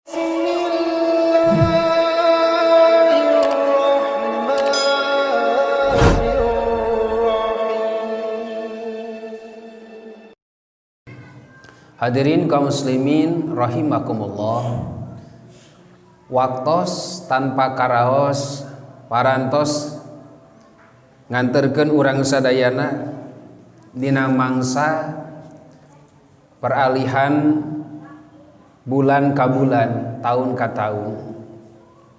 Hadirin kaum muslimin rahimakumullah. Waktos tanpa karaos parantos nganterkeun urang sadayana dina mangsa peralihan bulan ka bulan, tahun ka tahun.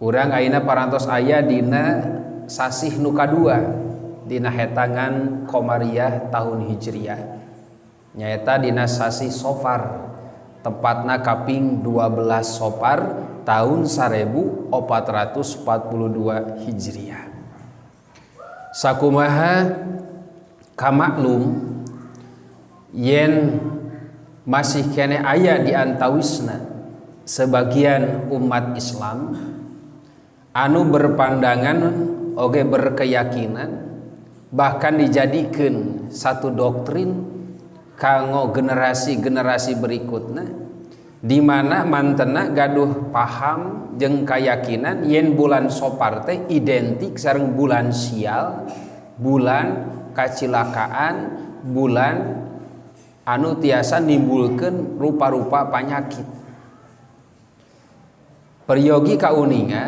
Urang ayeuna parantos aya dina sasih nu kadua dina hetangan Qamariyah tahun Hijriyah. Nyaeta dina sasi Sofar, tepatna kaping 12 Sofar tahun 1442 Hijriah. Sakumaha kamaklum yen masih kene aya di antawisna sebagian umat Islam anu berpandangan oge berkeyakinan bahkan dijadikeun satu doktrin kanggo generasi-generasi berikutna, di mana mantena gaduh paham jeung keyakinan yen bulan Sofar teh identik sareng bulan sial, bulan kacilakaan, bulan anu tiasa nimbulkeun rupa-rupa panyakit. Peryogi kauninga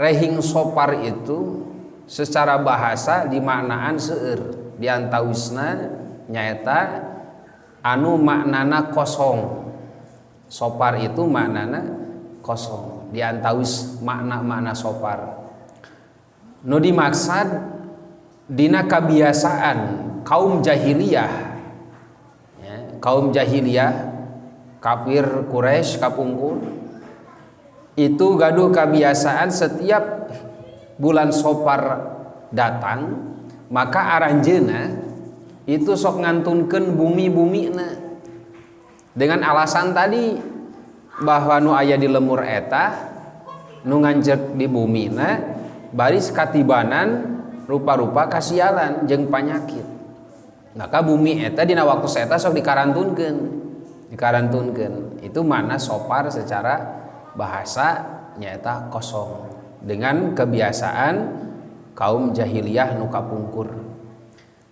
rehing Sofar itu secara bahasa dimaknaan seueur di antawisna nyaeta anu maknana kosong. Sofar itu maknana kosong, di antawis makna-makna Sofar nu dimaksad dina kebiasaan kaum jahiliyah ya, kaum jahiliyah kafir Quraisy kapungkur itu gaduh kebiasaan setiap bulan Sofar datang maka aranjeuna itu sok ngantunkeun bumi-bumi na dengan alasan tadi bahwa nu aya di lemur eta nu nganjek di bumi na baris katibanan rupa-rupa kasialan jeung panyakit, maka bumi eta dina waktu eta sok dikarantunkeun. Itu mana Sofar secara bahasa nyaeta kosong dengan kebiasaan kaum jahiliyah nu kapungkur.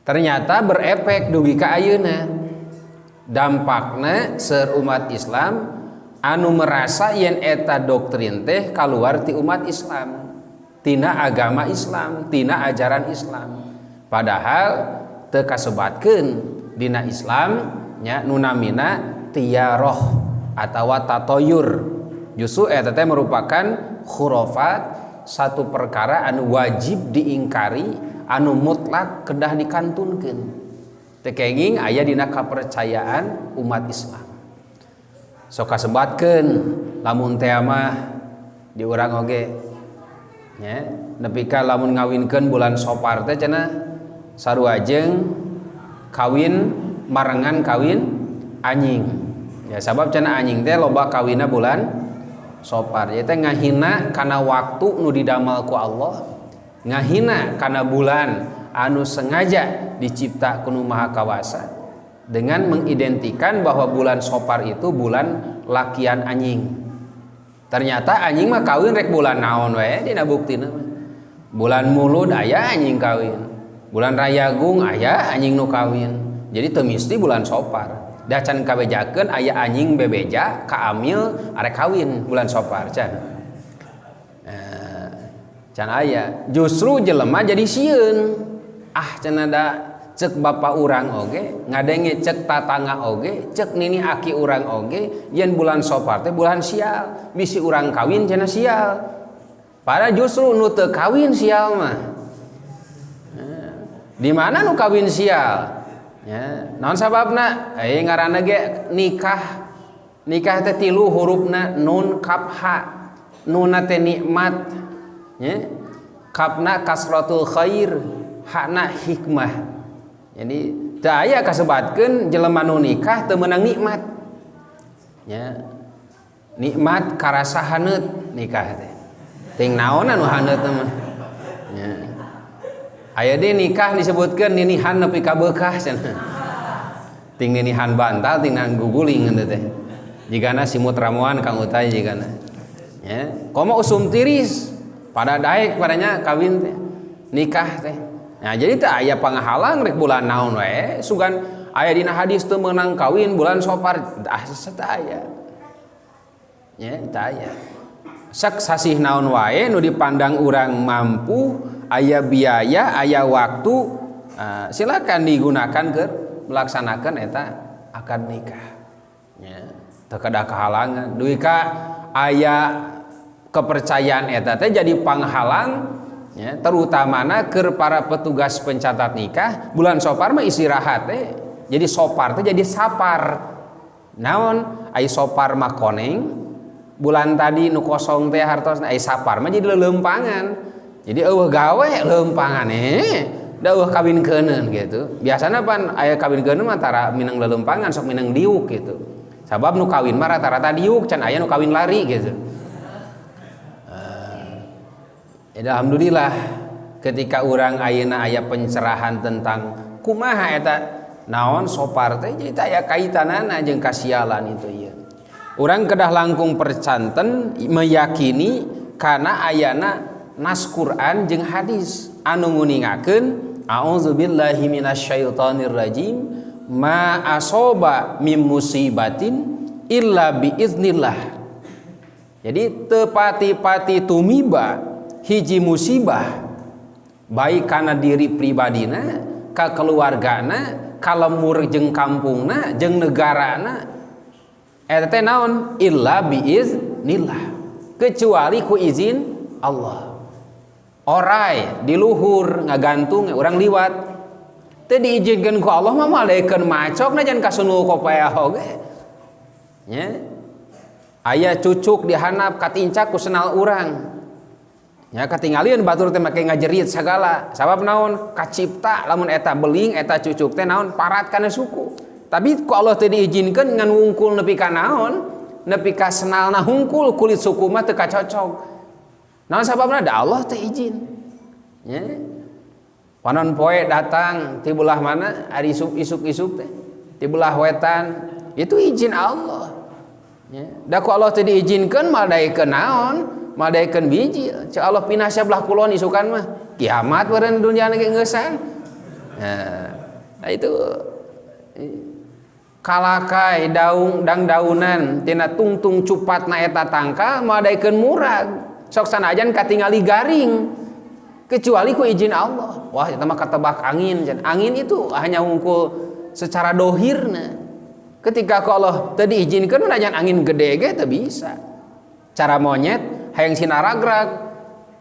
Ternyata berefek dugi ka ayeuna. Dampakna seueur umat Islam anu merasa yen eta doktrin teh kaluar ti umat Islam, tina agama Islam, tina ajaran Islam. Padahal teu kasebatkeun dina Islam nya nu namina tiyaroh atawa tatoyur. Justru eta teh merupakan khurafat, satu perkara anu wajib diingkari, anu mutlak kedah dikantunkeun. Teu kenging aya dina kapercayaan umat Islam. Sok kasebatkeun lamun teh mah di urang oge nya nepi ka lamun ngawinkeun bulan Sofar teh cenah sarua jeung kawin marengan kawin anjing. Ya sabab cenah anjing teh loba kawinna bulan Sofar. Ieu teh ngahina kana waktu nu didamel ku Allah, ngahina kana bulan anu sengaja dicipta ku Nu Maha Kawasa dengan mengidentikan bahwa bulan Sofar itu bulan lakian anjing. Ternyata anjing mah kawin rek bulan naon we dina buktina. Bulan Mulud aya anjing kawin, bulan Rayagung aya anjing nu kawin. Jadi teu mesti bulan Sofar. Da can kabejakeun aya anjing bebeja kaamil arek kawin bulan Sofar can. Can aya justru jelema jadi sieun. Cenah da cek bapa urang oge ngadenge cek tatangga oge cek nini aki urang oge yen bulan Sofar teh bulan sial, bisi urang kawin cenah sial. Padahal justru nu teu kawin sial mah. Di mana nu kawin sial? Ya, naon sababna? Ngaranna ge nikah. Nikah teh 3 hurufna nun kaf ha. Nunna teh nikmat. Ya. Kafna kasratul khair, hakna hikmah. Jadi teu aya kasebatkeun jelema nu nikah teu meunang nikmat. Ya. Nikmat karasa haneut nikah teh. Ting naon anu haneut mah. Ya. Aya deui nikah disebutkeun ninihan nepi ka beukah cenah. Ting ninihan bantal ting nan guguling teh. Jigana simut ramuan Kang Utai jigana. Ya, komo usum tiris pada daek padanya kawin teh, nikah teh. Nah, jadi teh aya pangahalang rek bulan naon we, sugan aya dina hadis teu meunang kawin bulan Sopar, teu aya. Ya, teu aya. Sak sasih naon wae nu dipandang urang mampu, aya biaya, aya waktu, silakan digunakan ke melaksanakan eta akad nikah. Ya, teu kada kahalangan. Duwi ka aya kepercayaan eta teh jadi panghalang, ya, terutamana keur para petugas pencatat nikah bulan Sopar mah istirahat teh. Jadi Sopar teh jadi sapar. Naon? Ai Sopar mah koneng, bulan tadi nu kosong teh hartosna ai sapar mah jadi lelempangan. Jadi eueuh gawe lelempangan da eueuh kawinkeunneun gitu. Biasana pan aya kawinkeunneun mah tara minang lelempangan sok minang diuk gitu. Sabab nu kawin mah rata-rata diuk can aya nu kawin lari gitu. Alhamdulillah ketika orang ayeuna aya pencerahan tentang kumaha eta naon Sopar teh jadi aya kaitanana jeung kasialan itu ieu. Urang kedah langkung percanten meyakini kana ayana nas Quran jeung hadis anu nguningakeun a'udzubillahi minasyaitonir rajim ma asoba mim musibatin illa biiznillah. Jadi teu pati-pati tumiba hiji musibah baik kana diri pribadina, ka keluargana, ka lemur jeung kampungna, jeung negarana, eta teh naon? Illa biiznillah, kecuali ku izin Allah. Orai di luhur ngagantung urang liwat teu diizinkeun ku Allah mah malekeun macokna jan kasunu kopea oge. Nya aya cucuk dihanap katincak ku senal urang. Ya katingalieun batur teh make ngajerit sagala. Sabab naon? Kacipta lamun eta beling eta cucuk teh naon parat kana suku. Tapi ku Allah teu diizinkeun ngan wungkul nepi ka naon? Nepi ka senalna hungkul kulit suku mah teu kacocok. Naon sababna? Da Allah teh izin. Ya. Panon poe datang ti belah mana? Ari isuk-isuk teh. Ti belah wetan, itu izin Allah. Ya. Da ku Allah teu diizinkeun maldaikeun naon? Maldaikeun biji. Cek Allah pindah sebelah kulon isukan mah kiamat beureun dunya ge ngeusan. Nah itu kalakai daung dang daunan tina tungtung cupatna eta tangkal maldaikeun murag. Sok sanajan katingali garing kecuali ku izin Allah. Wah eta mah katebak angin. Angin itu hanya ngungkul secara dohirna. Ketika ku Allah teu diizinkeun najan angin gede ge teu bisa. Cara monyet hayang sinaragrag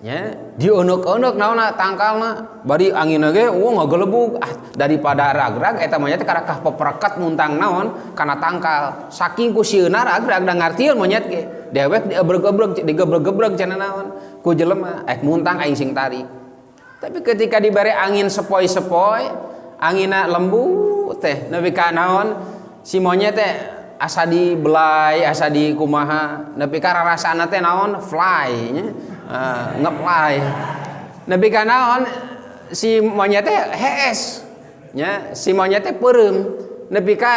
nya dieuneuk-euneuk naonna tangkalna bari angin ge ngagelebug daripada ragrag eta monyet karakah peperekat muntang naon kana tangkal saking ku sieuna ragrag da ngartieun monyet ge dewek digebreg-gebreg cenah naon ku jelema muntang aing sing tarik. Tapi ketika dibere angin sepoi-sepoi anginna lembut teh nepi ka naon si monyet teh asa di belai, asa di kumaha, nepi ka rarasana teh naon fly nya, ngefly. Nepi ka naon si monyet teh hees, nya si monyet teh peureum, nepi ka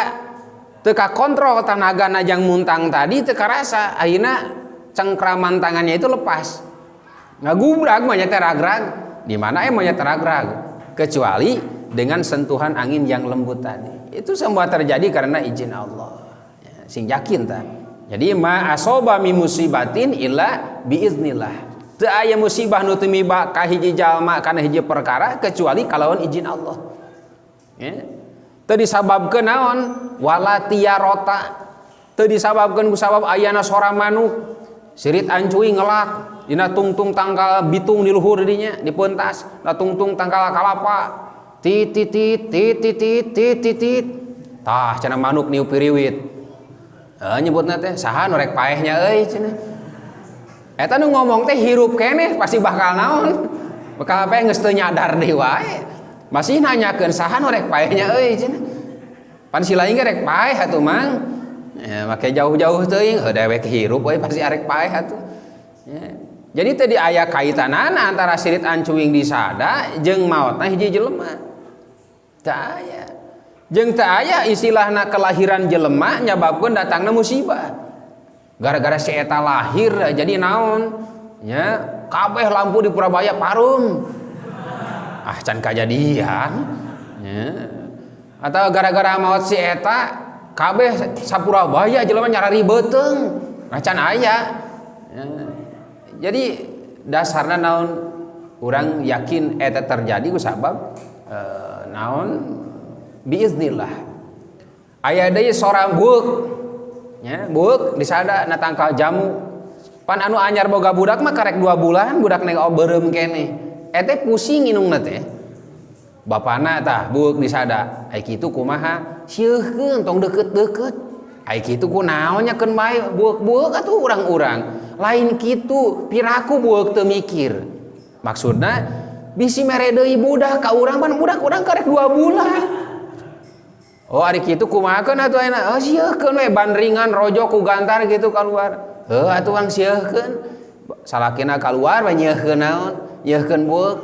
teu ka kontrol tanaga najang muntang tadi teu karasa, ayeuna cengkraman tangannya itu lepas. Ngagubrag monyet teh ragrag, di mana monyet ragrag? Kecuali dengan sentuhan angin yang lembut tadi. Itu semua terjadi karena izin Allah. Sing yakin ta. Jadi ma asoba mi musibatin illa biiznillah. Teu aya musibah nu tumiba ka hiji jalma kana hiji perkara kecuali kalawan izin Allah. Ya. Teu disababkeun naon? Wala tiyarota. Teu disababkeun ku sabab ayana sora manuk. Sirit ancuy ngelak dina tungtung tangkal bitung di luhur dinya dipeuntas, da tungtung tangkal kalapa. Titit titit. Tah cenah manuk niu piriwit. Nyebutna teh saha nu rek paehnya euy cenah. Eta nu ngomong teh hirup keneh pasti bakal naon? Bakal apa geus teu nyadar deui wae. Masih nanyakeun saha nu rek paehnya euy cenah. Pan si lain ge rek paeh atuh mang. Ya make jauh-jauh teuing dewek hirup we pasti arek paeh atuh. Ya. Jadi tadi aya kaitanana antara sirit ancuing di sada jeung maotna hiji jelema. Teu aya. Jeung teu aya istilahna kelahiran jelema nyababkeun datangna musibah. gara-gara si eta lahir jadi naon nya kabeh lampu di Purabaya parum can kajadian nya atau gara-gara maot si eta kabeh sapurabaya jelema nyarari beuteng can aya jadi dasarna naon urang yakin eta terjadi ku sabab naon biiznillah aya deui sorang buuk nya buuk disada na tangkal jamu pan anu anyar boga budak mah karek 2 bulan budak neng beureum kene eta pusing inungna teh bapana tah buuk disada ai kitu kumaha sieukeun tong deukeut-deukeut ai kitu kunaon nyakeun bae buuk-buuk atuh urang-urang lain kitu piraku buuk teu mikir maksudna bisi mere deui budak ka urang pan budak urang karek 2 bulan oh ari kitu kumahakeun atuh ayeuna sieukeun we bandringan rojo ku gantar gitu kaluar atuh ang sieukeun salakina kaluar we nyeukeun naon nyeukeun buuk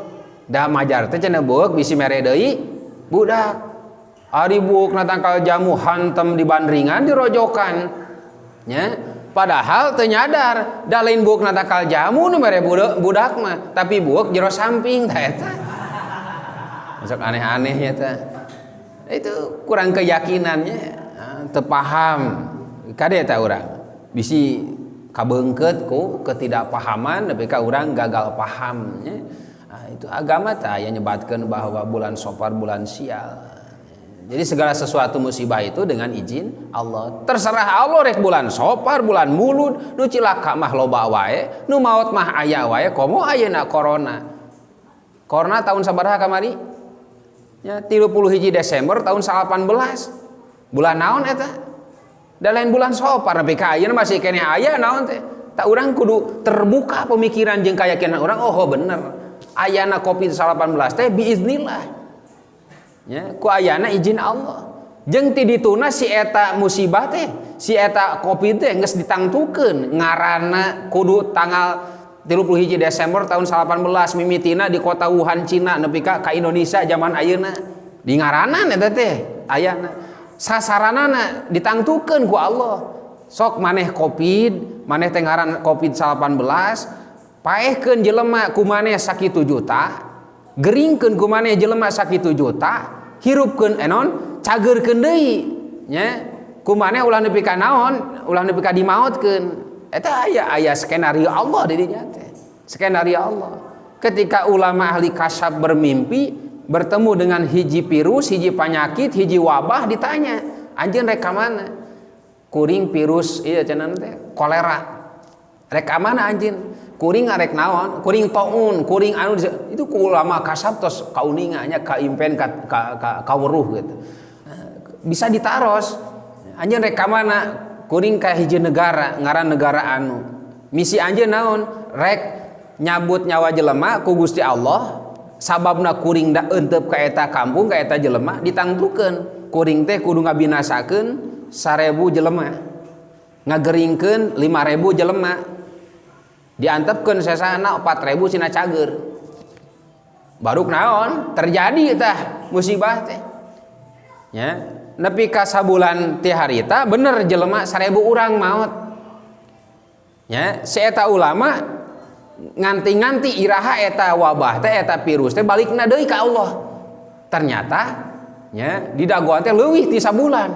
da majar teh cenah buuk bisi mere deui budak ari buukna tangkal jamu hantem di bandringan dirojokan nya padahal teu nyadar da lain buukna tangkal jamu nu mere budak mah tapi buuk jero samping tah eta sok aneh-aneh nya teh itu kurang keyakinannya teu paham kade eta urang bisi kabeungkeut ku ketidakpahaman nepi ka urang gagal paham nya itu agama teh aya nyebatkeun bahwa bulan Safar bulan sial jadi segala sesuatu musibah itu dengan izin Allah terserah Allah rek bulan Safar bulan mulud nu cilaka mah loba wae nu maot mah aya wae komo ayeuna corona tahun sabaraha kamari ya 31 Desember tahun 18 bulan naon eta da lain bulan Safar nepi ka ayeuna masih kene aya naon teh tak urang kudu terbuka pemikiran jeung kayakinan urang oh bener ayana Covid-19 teh biiznillah ya ku ayana izin Allah jeung ti dituna si eta musibah teh si eta Covid teh geus ditangtukeun ngaranna kudu tanggal 31 Desember tahun 18 mimitina di kota Wuhan Cina nepi ka Indonesia zaman ayeuna di ngaranan eta teh ayana sasaranana ditangtukeun ku Allah sok maneh Covid maneh teh ngaran Covid-19 paehkeun jelema ku maneh sakitu juta geringkeun ku maneh jelema sakitu juta hirupkeun enon cageurkeun deui nya ku maneh ulah nepi ka naon ulah nepi ka dimaotkeun eta aya skenario Allah di dinya teh skenario Allah ketika ulama ahli kasyaf bermimpi bertemu dengan hiji virus hiji penyakit hiji wabah ditanya anjeun rek ka mana kuring virus ieu cenah teh kolera rek ka mana anjeun kuring ngarek naon kuring taun kuring anu itu ku ulama kasyaf tos kauninga nya ka impen ka weruh gitu bisa ditaros anjeun rek ka mana kuring ka hiji negara ngaran negara anu misi anjeun naon rek nyabut nyawa jelema ku Gusti Allah sababna kuring da eunteup ka eta kampung ka eta jelema ditangtukeun kuring teh kudu ngabinasakeun 1000 jelema ngageringkeun 5000 jelema diantepkeun sesana 4000 cina cager baru naon terjadi tah musibah teh nya nepi ka sabulan ti harita bener jelema 1000 urang maot nya si eta ulama nganti-nganti iraha eta wabah teh eta virus teh balikna deui ka Allah ternyata nya di dagoan teh leuwih ti sabulan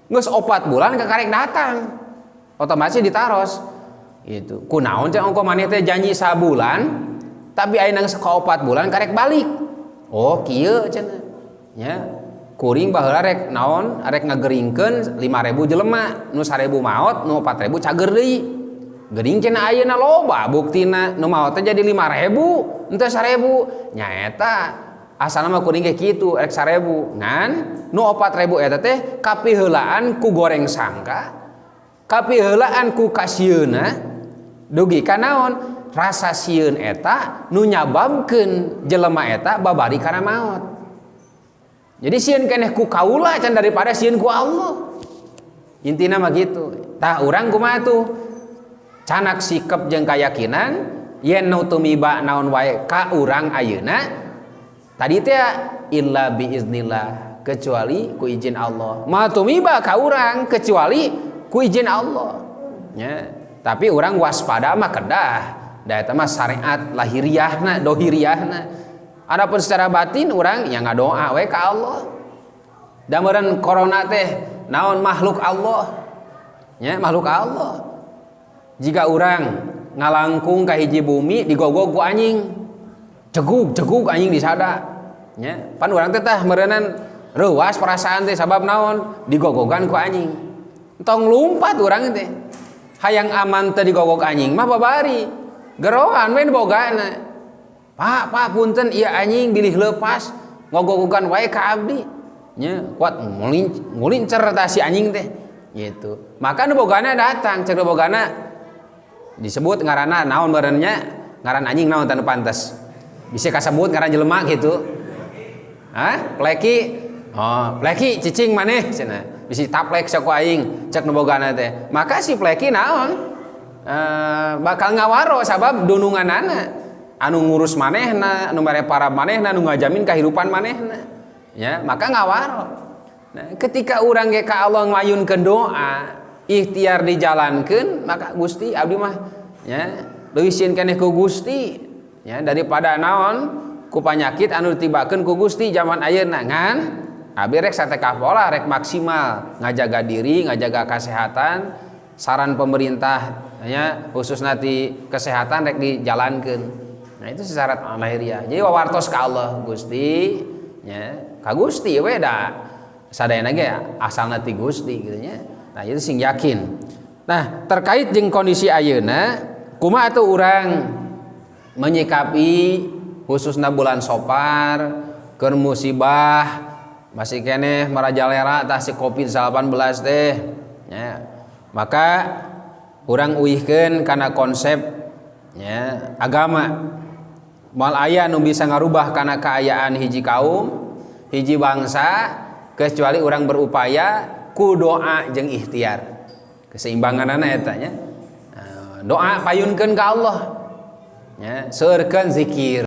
geus 4 bulan kakarek datang otomatis ditaros itu kunaon cek ongko maneh teh janji sabulan tapi ayeuna geus ka 4 bulan karek balik oh kieu cenah nya kuring baheula rek naon arek ngageringkeun 5000 jelema nu 1000 maot nu 4000 cager deui gering cenah ayeuna loba buktina nu maot teh jadi 5000 henteu 1000 nya eta asalna mah kuring ge kitu rek 1000 ngan nu 4000 eta teh kapiheulaan ku goreng sangka kapiheulaan ku kasieuna dugi ka naon rasa sieun eta nu nyababkeun jelema eta babari kana maot jadi sieun keneh ku kaula can daripada sieun ku Allah intina mah gitu tah urang kumaha tuh canak sikep jeung kayakinan yen nu tumiba naon wae ka urang ayeuna tadi teh illa biiznillah kecuali ku izin Allah ma tumiba ka urang kecuali ku izin Allah ya. Tapi orang waspada mah kedah da eta mah syariat lahiriahna dohiriahna. Adapun secara batin orang yang ngadoa we ka Allah. Da meureun corona teh naon makhluk Allah nya makhluk Allah. Jika orang ngalangkung ka hiji bumi digogog ku anjing jegug anjing disada nya pan urang teh tah meureunan reuas perasaan teh sabab naon digogogan ku anjing tong lumpat urang teh hayang aman teh digogog anjing mah babari gerohan we bogana pak punten ieu anjing bilih leupas ngogogogan wae ka abdi nya kuat ngulincer tah si anjing teh gitu maka nu bogana datang cek bogana disebut ngaranna naon meureunnya ngaran anjing naon tanu pantes bisa kasebut ngaran jelema gitu pleki pleki cicing maneh cenah bisi taplek saku aing cek nu bogana teh maka si pleki naon bakal ngawaro sabab dununganana anu ngurus manehna anu mere para manehna anu ngajamin kahirupan manehna ya maka ngawaro. Nah, ketika urang ge ka Allah ngayunkeun doa ikhtiar dijalankeun maka Gusti abdi mah ya leuwih sieun keneh ku Gusti ya daripada naon ku panyakit anu ditibakeun ku Gusti zaman ayeuna ngan abdi rek satekah pola rek maksimal ngajaga diri ngajaga kesehatan saran pemerintah ya khususna ti kesehatan rek dijalankeun. Nah itu syarat lahiriah. Jadi wawartos ka Allah Gusti ya ka Gusti we da sadayana ge asalna ti Gusti gitu nya. Nah itu sing yakin. Nah terkait jeung kondisi ayeuna kumaha atuh urang menyikapi khususna bulan Sopar keur musibah masih keneh marajalera tah si Covid-19 teh ya. Maka urang uihkeun kana konsep ya agama moal aya nu bisa ngarubah kana kaayaan hiji kaum hiji bangsa kecuali urang berupaya ku doa jeung ikhtiar keseimbanganana eta nya doa payunkeun ka Allah ya seueurkeun zikir